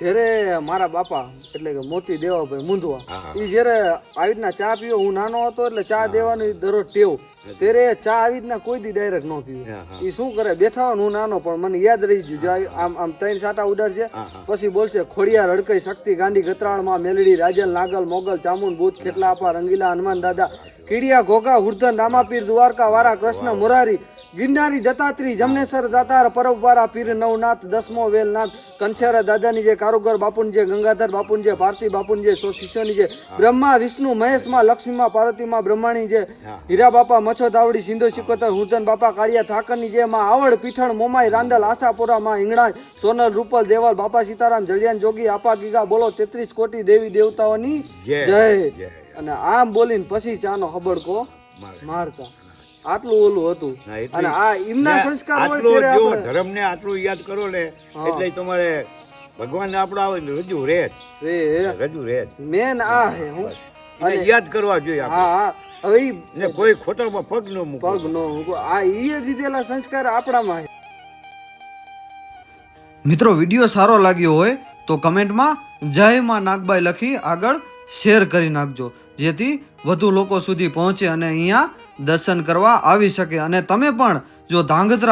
જ્યારે મારા બાપા એટલે કે મોતી દેવાભાઈ મુંદવા એ જ્યારે આવી રીતના ચા પીવો, હું નાનો હતો એટલે ચા દેવાની દરરોજ ટેવ, ત્યારે ચા આવી રીતના કોઈ દી ડાયરેક્ટ ન પીવે. એ શું કરે, બેઠા હોય હું નાનો પણ મને યાદ રહી ગયું, આમ આમ ત્રણ સાટા ઉડાડશે, પછી બોલશે ખોડિયાર હડકઈ શક્તિ ગાંડી ગતરાળમાં મેલડી રાજલ નાગલ મોગલ ચામુંડ ભૂત ખેટલા આપા રંગીલા હનુમાન દાદા કીડિયા ઘોઘા હુરધન રામાપીર દ્વારકા વારા કૃષ્ણ મુરારી ગિરનારી દત્તાત્રી જમનેશ્વર દાતાર પરબવારા પીર નવનાથ દસમો વેલનાથ કંછેરા દાદાની જે કારુગર બાપુની જે ગંગાધર બાપુની જે ભારતી બાપુની જે સો શિષ્યોની જે બ્રહ્મા વિષ્ણુ મહેશમાં લક્ષ્મીમાં પાર્વતીમાં બ્રહ્માણી જે હીરા બાપા મચ્છો દાવડી સિંધો શિકોતર હુરધન બાપા કાળિયા ઠાકરની જે માં આવડ પીઠણ મોમાઈ રાંદલ આશાપુરા માં હિંગળાઈ સોનલ રૂપલ દેવલ બાપા સીતારામ જલિયાન જોગી આપા ગીગા બોલો 33 કોટી દેવી દેવતાઓની જય. અને આમ બોલીને પછી ચાનો હબડકો મારતા. આટલું ઓલું હતું. અને આ એમના સંસ્કાર હોય ત્યારે આપણે ધર્મને આટલું યાદ કરો ને એટલે તમારે ભગવાન આપડા આવે ને રજૂ રહે મેન આ હે હું અને યાદ કરવા જોઈએ. હા હવે ને કોઈ ખોટામાં પગ ન મૂકો, પગ ન મૂકો. આ ઈ દીધેલા સંસ્કાર આપણામાં. મિત્રો વિડીયો સારો લાગ્યો હોય તો કમેન્ટમાં જય માં નાગબાઈ લખી આગળ શેર કરી નાખજો, જેથી વધુ લોકો સુધી પહોંચે અને અહીંયા દર્શન કરવા આવી શકે. અને તમે પણ જો ધાંગધ્રા